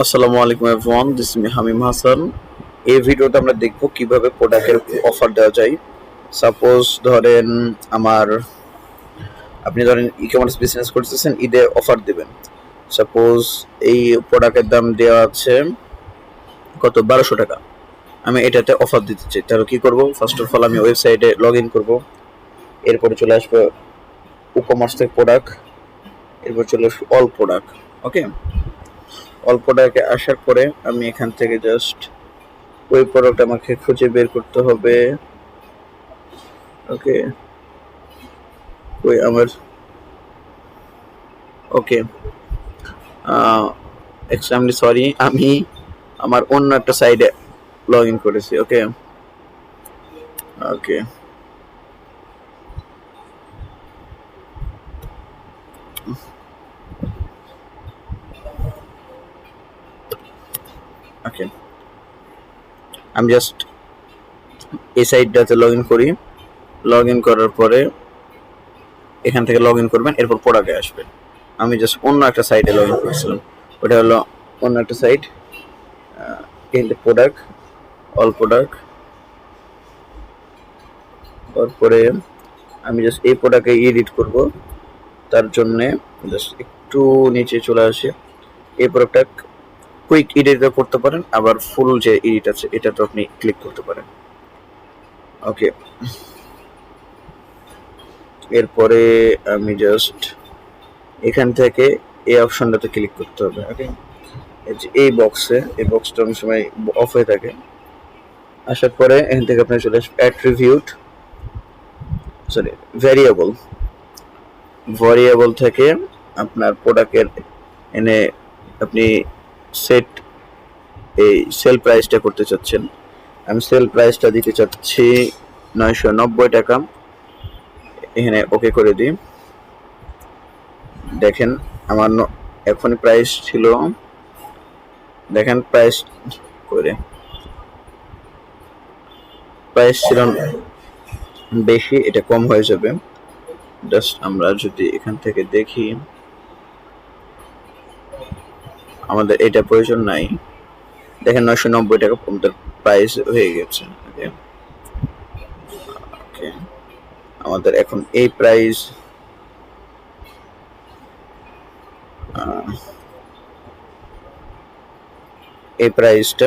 আসসালামু আলাইকুম everyone, this is me হামিম হাসান। এই ভিডিওতে আমরা দেখব কিভাবে প্রোডাক্টের অফার দেওয়া যায়। সাপোজ ধরেন আপনি ধরেন ই কমার্স বিজনেস করতেছেন, ঈদে অফার দিবেন। সাপোজ এই প্রোডাক্টের দাম দেওয়া আছে কত 1200 টাকা। আমি এটাতে অফার দিতে চাই, তাহলে কি করব? ফার্স্ট অফ অল আমি ওয়েবসাইটে লগ ইন করবো। এরপরে চলে আসবে ই কমার্স থেকে প্রোডাক্ট, এরপর চলে আসবে অল প্রোডাক্ট। ওকে, অল প্রোডাক্টে আসার পরে আমি এখান থেকে জাস্ট ওই প্রোডাক্ট আমাকে খুঁজে বের করতে হবে। ওকে, ওই আমার ওকে এক্সট্রিমলি সরি, আমি আমার অন্য একটা সাইডে লগ ইন করেছি। ওকে ওকে ওকে আমি জাস্ট এই সাইডটাতে লগ ইন করি। লগ ইন করার পরে এখান থেকে লগ ইন করবেন, এরপর প্রোডাক্টে আসবেন। আমি জাস্ট অন্য একটা সাইডে লগ ইন করেছিলাম, ওটা হলো অন্য একটা সাইট। এই প্রোডাক্ট, অল প্রোডাক্ট। তারপরে আমি জাস্ট এই প্রোডাক্টে এডিট করব, তার জন্যে জাস্ট একটু নিচে চলে আসে। এই প্রোডাক্টটা কুইক এডিট করতে পারেন, আবার ফুল যে এডিট আছে এটা তো আপনি ক্লিক করতে পারেন। ওকে, এরপরে আমি জাস্ট এখান থেকে এই অপশনটাতে ক্লিক করতে হবে। ওকে, এই বক্সে, এই বক্সটা অনেক সময় অফ হয়ে থাকে। আসার পরে এখান থেকে আপনি চলে আসবে অ্যাট্রিবিউট, সরি ভেরিয়েবল থেকে আপনার প্রোডাক্টের এনে আপনি সেট এই সেল প্রাইসটা করতে চাচ্ছেন। আমি সেল প্রাইসটা দিতে চাচ্ছি 990 টাকা। এখানে ওকে করে দিই। দেখেন আমার এখন প্রাইস ছিল, দেখেন প্রাইস ছিল বেশি, এটা কম হয়ে যাবে। জাস্ট আমরা যদি এখান থেকে দেখি, আমাদের এটা প্রয়োজন নাই। দেখেন 990 টাকা আমাদের প্রাইস হয়ে গেছে। ওকে, আমাদের এখন এই প্রাইস এই প্রাইসটা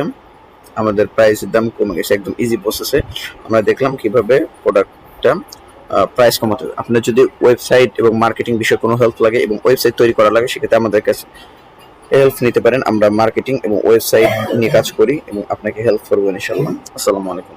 আমাদের প্রাইসের দাম কমে গেছে। একদম ইজি প্রসেসে আমরা দেখলাম কিভাবে প্রোডাক্টটা প্রাইস কমাতে হবে। আপনার যদি ওয়েবসাইট এবং মার্কেটিং বিষয়ে কোনো হেল্প লাগে এবং ওয়েবসাইট তৈরি করা লাগে, সেক্ষেত্রে আমাদের কাছে হেল্প নিতে পারেন। আমরা মার্কেটিং এবং ওয়েবসাইট নিয়ে কাজ করি এবং আপনাকে হেল্প করবো ইনশাআল্লাহ। আসসালামু আলাইকুম।